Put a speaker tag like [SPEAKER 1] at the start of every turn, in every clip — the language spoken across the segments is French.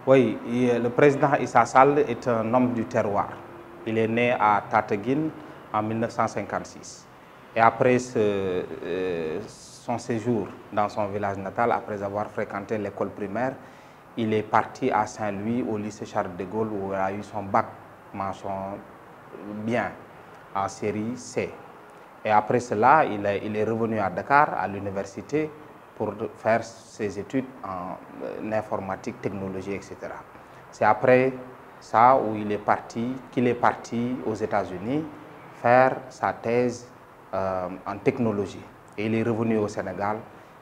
[SPEAKER 1] Oui, le président Issa Sall est un homme du terroir. Il est né à Tataguine en 1956. Et après son séjour dans son village natal, après avoir fréquenté l'école primaire, il est parti à Saint-Louis au lycée Charles de Gaulle où il a eu son bac mention bien en série C. Et après cela, il est revenu à Dakar, à l'université, pour faire ses études en informatique, technologie, etc. C'est après ça où qu'il est parti aux États-Unis faire sa thèse en technologie. Et il est revenu au Sénégal.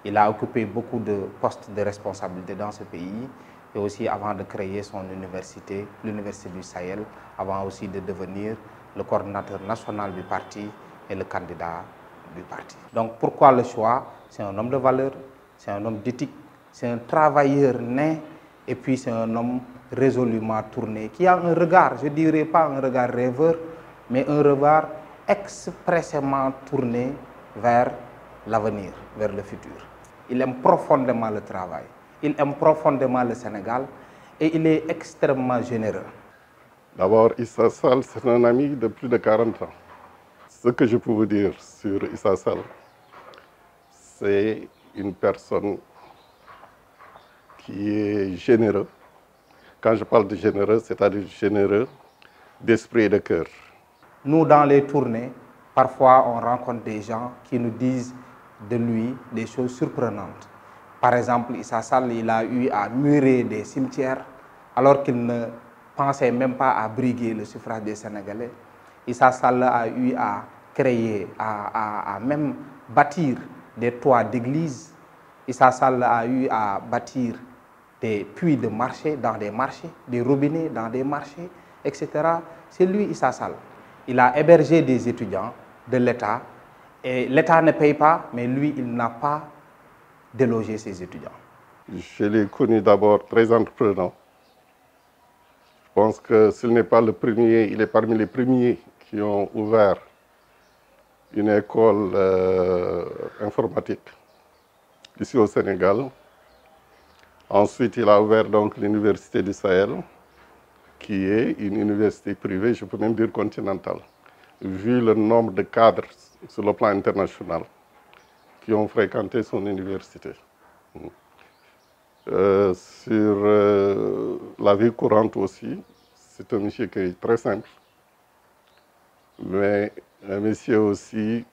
[SPEAKER 1] Il a occupé beaucoup de postes de responsabilité dans ce pays. Et aussi avant de créer son université, l'Université du Sahel, avant aussi de devenir le coordinateur national du parti et le candidat du parti. Donc pourquoi le choix? C'est un homme de valeur, c'est un homme d'éthique, c'est un travailleur né et puis c'est un homme résolument tourné, qui a un regard, je ne dirais pas un regard rêveur, mais un regard expressément tourné vers l'avenir, vers le futur. Il aime profondément le travail, il aime profondément le Sénégal et il est extrêmement généreux.
[SPEAKER 2] D'abord, Issa Sall, c'est un ami de plus de 40 ans. Ce que je peux vous dire sur Issa Sall, c'est une personne qui est généreux. Quand je parle de généreux, c'est-à-dire généreux d'esprit et de cœur.
[SPEAKER 1] Nous, dans les tournées, parfois on rencontre des gens qui nous disent de lui des choses surprenantes. Par exemple, Issa Sall, il a eu à murer des cimetières alors qu'il ne pensait même pas à briguer le suffrage des Sénégalais. Issa Sall a eu à créer, à même bâtir des toits d'église. Issa Sall a eu à bâtir des puits de marché dans des marchés, des robinets dans des marchés, etc. C'est lui, Issa Sall. Il a hébergé des étudiants de l'État et l'État ne paye pas, mais lui, il n'a pas délogé ses étudiants.
[SPEAKER 2] Je l'ai connu d'abord très entreprenant. Je pense que s'il n'est pas le premier, il est parmi les premiers qui ont ouvert une école informatique ici au Sénégal. Ensuite, il a ouvert donc l'Université du Sahel, qui est une université privée, je peux même dire continentale, vu le nombre de cadres sur le plan international qui ont fréquenté son université. Sur la vie courante aussi, c'est un monsieur qui est très simple, mais un monsieur aussi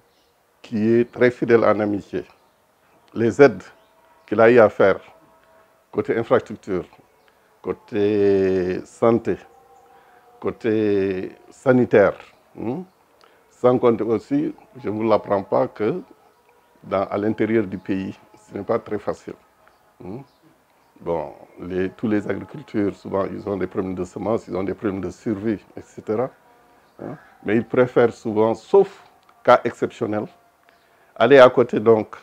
[SPEAKER 2] qui est très fidèle en amitié. Les aides qu'il a eu à faire, côté infrastructure, côté santé, côté sanitaire, sans compter aussi, je ne vous l'apprends pas, que à l'intérieur du pays, ce n'est pas très facile. Bon, tous les agriculteurs, souvent, ils ont des problèmes de semences, ils ont des problèmes de survie, etc. Mais ils préfèrent souvent, sauf cas exceptionnel, aller à côté donc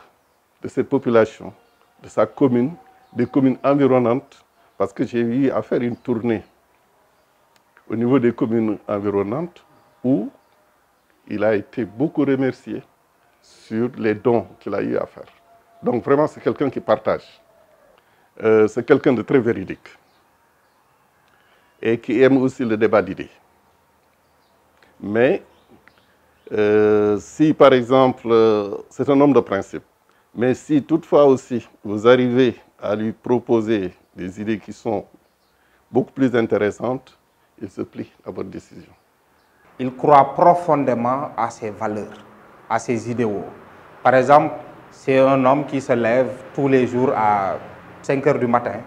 [SPEAKER 2] de cette population, de sa commune, des communes environnantes, parce que j'ai eu à faire une tournée au niveau des communes environnantes où il a été beaucoup remercié sur les dons qu'il a eu à faire. Donc vraiment, c'est quelqu'un qui partage. C'est quelqu'un de très véridique et qui aime aussi le débat d'idées. Mais si par exemple, c'est un homme de principe, mais si toutefois aussi vous arrivez à lui proposer des idées qui sont beaucoup plus intéressantes, il se plie à votre décision.
[SPEAKER 1] Il croit profondément à ses valeurs, à ses idéaux. Par exemple, c'est un homme qui se lève tous les jours à 5 heures du matin.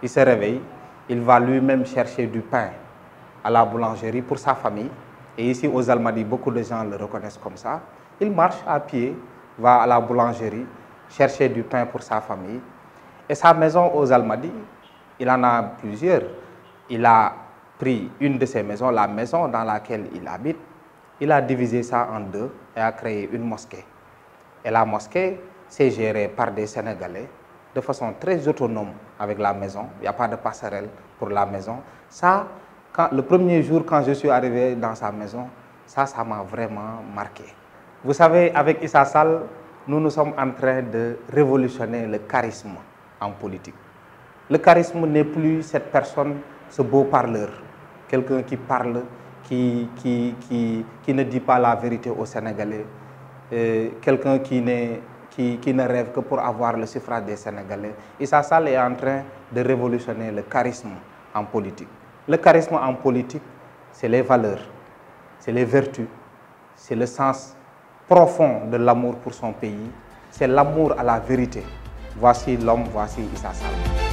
[SPEAKER 1] Il se réveille, il va lui-même chercher du pain à la boulangerie pour sa famille. Et ici, aux Almadies, beaucoup de gens le reconnaissent comme ça. Il marche à pied, va à la boulangerie, chercher du pain pour sa famille. Et sa maison aux Almadies, il en a plusieurs. Il a pris une de ses maisons, la maison dans laquelle il habite. Il a divisé ça en deux et a créé une mosquée. Et la mosquée, c'est gérée par des Sénégalais de façon très autonome avec la maison. Il n'y a pas de passerelle pour la maison. Ça, le premier jour quand je suis arrivé dans sa maison, ça m'a vraiment marqué. Vous savez, avec Issa Sall, nous sommes en train de révolutionner le charisme en politique. Le charisme n'est plus cette personne, ce beau parleur, quelqu'un qui parle, qui ne dit pas la vérité aux Sénégalais, quelqu'un qui ne rêve que pour avoir le suffrage des Sénégalais. Issa Sall est en train de révolutionner le charisme en politique. Le charisme en politique, c'est les valeurs, c'est les vertus, c'est le sens profond de l'amour pour son pays, c'est l'amour à la vérité. Voici l'homme, voici Issa Sall.